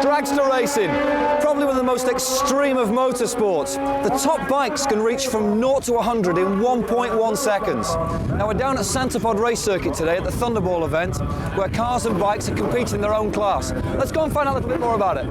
Dragster racing, probably one of the most extreme of motorsports. The top bikes can reach from 0 to 100 in 1.1 seconds. Now we're down at Santapod Race Circuit today at the Thunderball event, where cars and bikes are competing in their own class. Let's go and find out a little bit more about it.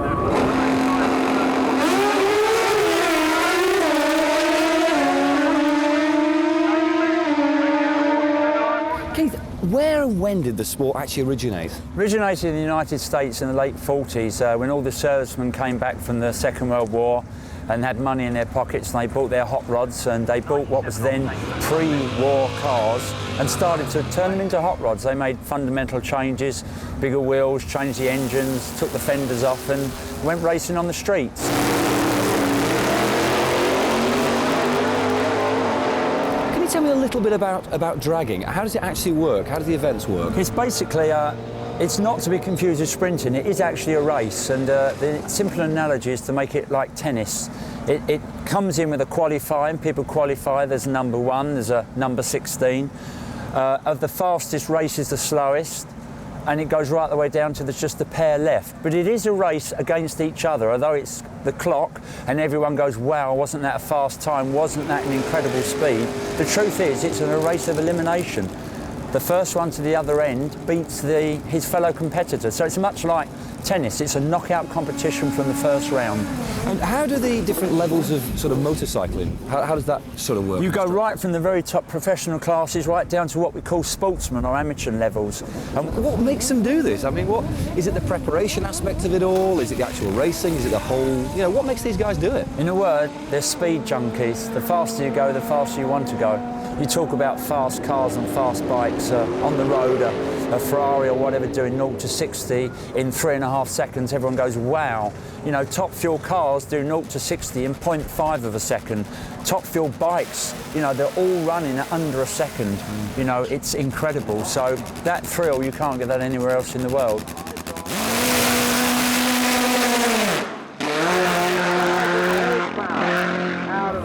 Keith, where and when did the sport actually originate? Originated in the United States in the late 40s when all the servicemen came back from the Second World War and had money in their pockets, and they bought their hot rods and they bought what was then pre-war cars and started to turn them into hot rods. They made fundamental changes, bigger wheels, changed the engines, took the fenders off and went racing on the streets. Tell me a little bit about dragging. How does it actually work? How do the events work? It's basically, it's not to be confused with sprinting. It is actually a race, and the simple analogy is to make it like tennis. It comes in with a qualifying. People qualify. There's a number 1, there's a number 16. Of the fastest race is the slowest, and it goes right the way down to just the pair left. But it is a race against each other, although it's the clock and everyone goes, wow, wasn't that a fast time, wasn't that an incredible speed? The truth is, it's a race of elimination. The first one to the other end beats his fellow competitor. So it's much like tennis. It's a knockout competition from the first round. And how do the different levels of sort of motorcycling, how does that sort of work? You go right from the very top professional classes right down to what we call sportsman or amateur levels. And what makes them do this? I mean, what is it, the preparation aspect of it all? Is it the actual racing? Is it the whole, what makes these guys do it? In a word, they're speed junkies. The faster you go, the faster you want to go. You talk about fast cars and fast bikes on the road, a Ferrari or whatever doing 0 to 60 in 3.5 seconds. Everyone goes, wow. Top fuel cars do 0 to 60 in 0.5 of a second. Top fuel bikes, they're all running at under a second. It's incredible. So that thrill, you can't get that anywhere else in the world.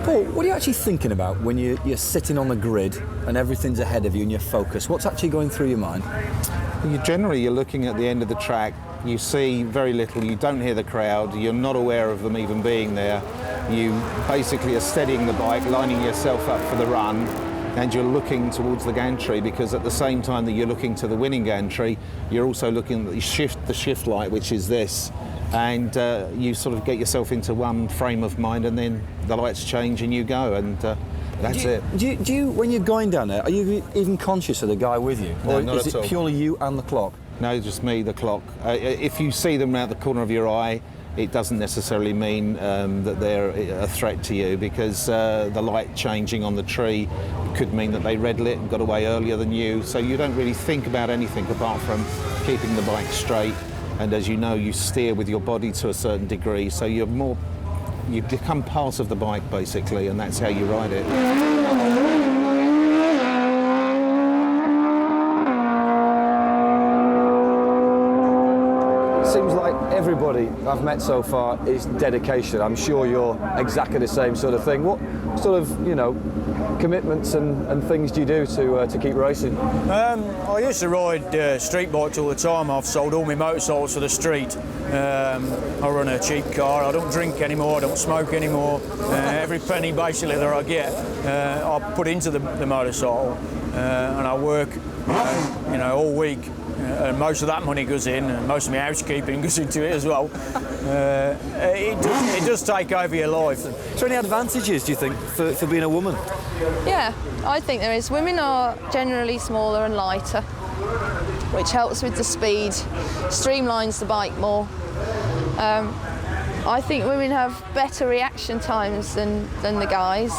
Paul, what are you actually thinking about when you're sitting on the grid and everything's ahead of you and you're focused? What's actually going through your mind? You're looking at the end of the track, you see very little, you don't hear the crowd, you're not aware of them even being there. You basically are steadying the bike, lining yourself up for the run, and you're looking towards the gantry, because at the same time that you're looking to the winning gantry, you're also looking at the shift light, which is this. And you sort of get yourself into one frame of mind, and then the lights change and you go, and that's it. Do you, when you're going down there, are you even conscious of the guy with you? No, or not is at it all. Purely you and the clock? No, just me, the clock. If you see them out the corner of your eye, it doesn't necessarily mean that they're a threat to you, because the light changing on the tree could mean that they red lit and got away earlier than you, so you don't really think about anything apart from keeping the bike straight. And as you know, you steer with your body to a certain degree, so you become part of the bike basically, and that's how you ride it. Seems like everybody I've met so far is dedication. I'm sure you're exactly the same sort of thing. What sort of, commitments and things do you do to keep racing? I used to ride street bikes all the time. I've sold all my motorcycles for the street. I run a cheap car. I don't drink anymore. I don't smoke anymore. Every penny basically that I get, I put into the motorcycle, and I work, all week. And most of that money goes in, and most of my housekeeping goes into it as well. It does take over your life. Is there any advantages, do you think, for being a woman? Yeah, I think there is. Women are generally smaller and lighter, which helps with the speed, streamlines the bike more. I think women have better reaction times than the guys,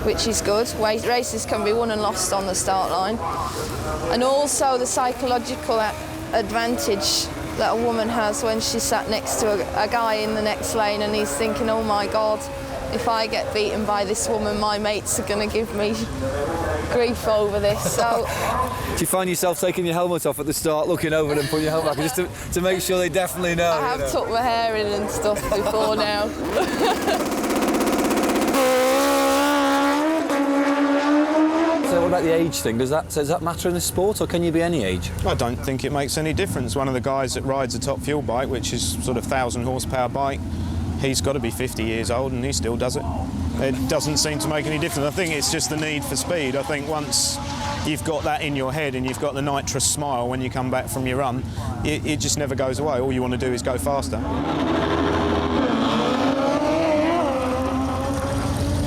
which is good. Races can be won and lost on the start line. And also the psychological advantage that a woman has when she's sat next to a guy in the next lane and he's thinking, oh my God, if I get beaten by this woman, my mates are going to give me grief over this. So, do you find yourself taking your helmet off at the start, looking over them, putting your helmet back, just to make sure they definitely know? I have tucked my hair in and stuff before now. So what about the age thing? Does that matter in this sport, or can you be any age? I don't think it makes any difference. One of the guys that rides a top fuel bike, which is sort of 1,000 horsepower bike, he's got to be 50 years old and he still does it. It doesn't seem to make any difference. I think it's just the need for speed. I think once you've got that in your head and you've got the nitrous smile when you come back from your run, it just never goes away. All you want to do is go faster.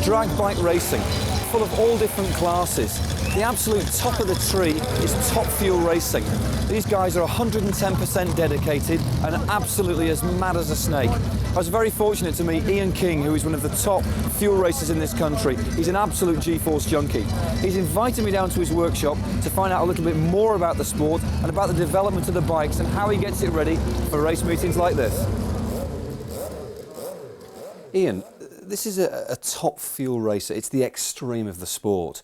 Drag bike racing, full of all different classes. The absolute top of the tree is Top Fuel Racing. These guys are 110% dedicated and absolutely as mad as a snake. I was very fortunate to meet Ian King, who is one of the top fuel racers in this country. He's an absolute G-force junkie. He's invited me down to his workshop to find out a little bit more about the sport and about the development of the bikes and how he gets it ready for race meetings like this. Ian, this is a top fuel racer. It's the extreme of the sport.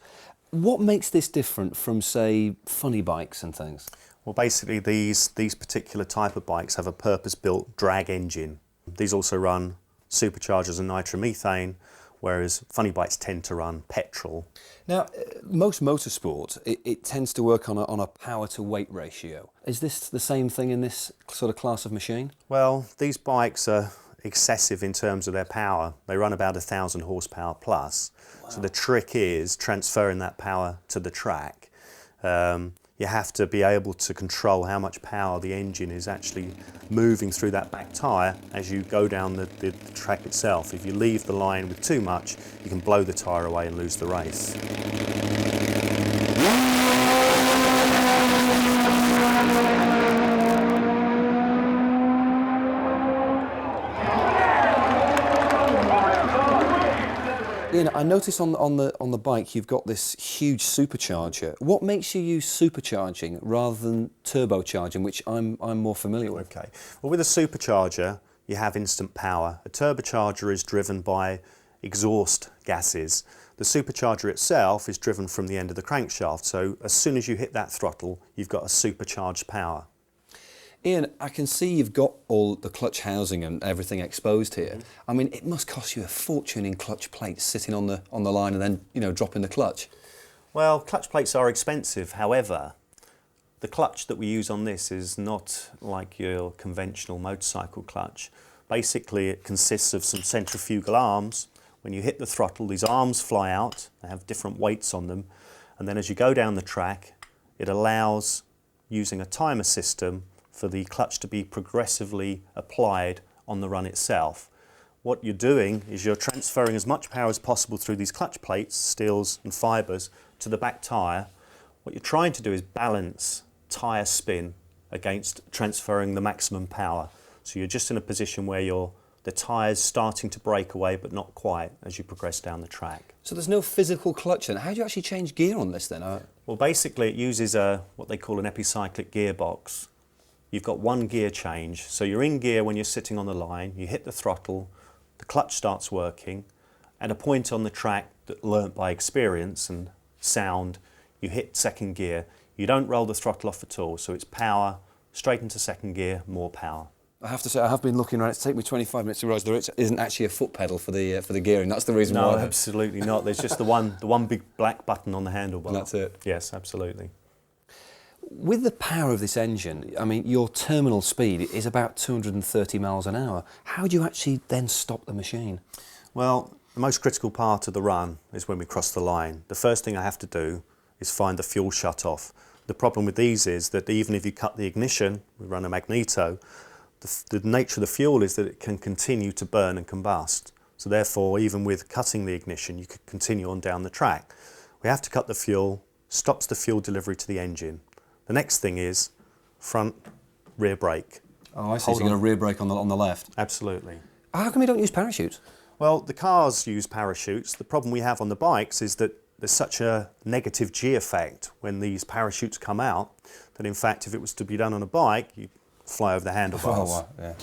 What makes this different from, say, funny bikes and things? Well, basically these particular type of bikes have a purpose-built drag engine. These also run superchargers and nitromethane, whereas funny bikes tend to run petrol. Now, most motorsport, it tends to work on a power-to-weight ratio. Is this the same thing in this sort of class of machine? Well, these bikes are excessive in terms of their power. They run about 1,000 horsepower plus. Wow. So the trick is transferring that power to the track. You have to be able to control how much power the engine is actually moving through that back tyre as you go down the track itself. If you leave the line with too much, you can blow the tyre away and lose the race. Ian, I notice on the bike you've got this huge supercharger. What makes you use supercharging rather than turbocharging, which I'm more familiar with? Okay. Well, with a supercharger, you have instant power. A turbocharger is driven by exhaust gases. The supercharger itself is driven from the end of the crankshaft, so as soon as you hit that throttle, you've got a supercharged power. Ian, I can see you've got all the clutch housing and everything exposed here. I mean, it must cost you a fortune in clutch plates sitting on the line and then, you know, dropping the clutch. Well, clutch plates are expensive. However, the clutch that we use on this is not like your conventional motorcycle clutch. Basically, it consists of some centrifugal arms. When you hit the throttle, these arms fly out. They have different weights on them. And then as you go down the track, it allows, using a timer system, for the clutch to be progressively applied on the run itself. What you're doing is you're transferring as much power as possible through these clutch plates, steels and fibres, to the back tyre. What you're trying to do is balance tyre spin against transferring the maximum power. So you're just in a position where the tyre's starting to break away, but not quite, as you progress down the track. So there's no physical clutch then? How do you actually change gear on this then? Well, basically it uses what they call an epicyclic gearbox. You've got one gear change, so you're in gear when you're sitting on the line, you hit the throttle, the clutch starts working, at a point on the track that learnt by experience and sound, you hit second gear. You don't roll the throttle off at all, so it's power, straight into second gear, more power. I have to say, I have been looking around. It's taken me 25 minutes to realise there isn't actually a foot pedal for the gearing. That's the reason why. No, absolutely not. There's just the one big black button on the handlebar. And that's it? Yes, absolutely. With the power of this engine, I mean, your terminal speed is about 230 miles an hour. How do you actually then stop the machine? Well, the most critical part of the run is when we cross the line. The first thing I have to do is find the fuel shut-off. The problem with these is that even if you cut the ignition, we run a magneto, the nature of the fuel is that it can continue to burn and combust. So therefore, even with cutting the ignition, you could continue on down the track. We have to cut the fuel, stops the fuel delivery to the engine. The next thing is front rear brake. Oh, I see. So you're going to rear brake on the left? Absolutely. How come you don't use parachutes? Well, the cars use parachutes. The problem we have on the bikes is that there's such a negative G effect when these parachutes come out that in fact if it was to be done on a bike, you fly over the handlebars. Oh, wow. Yeah.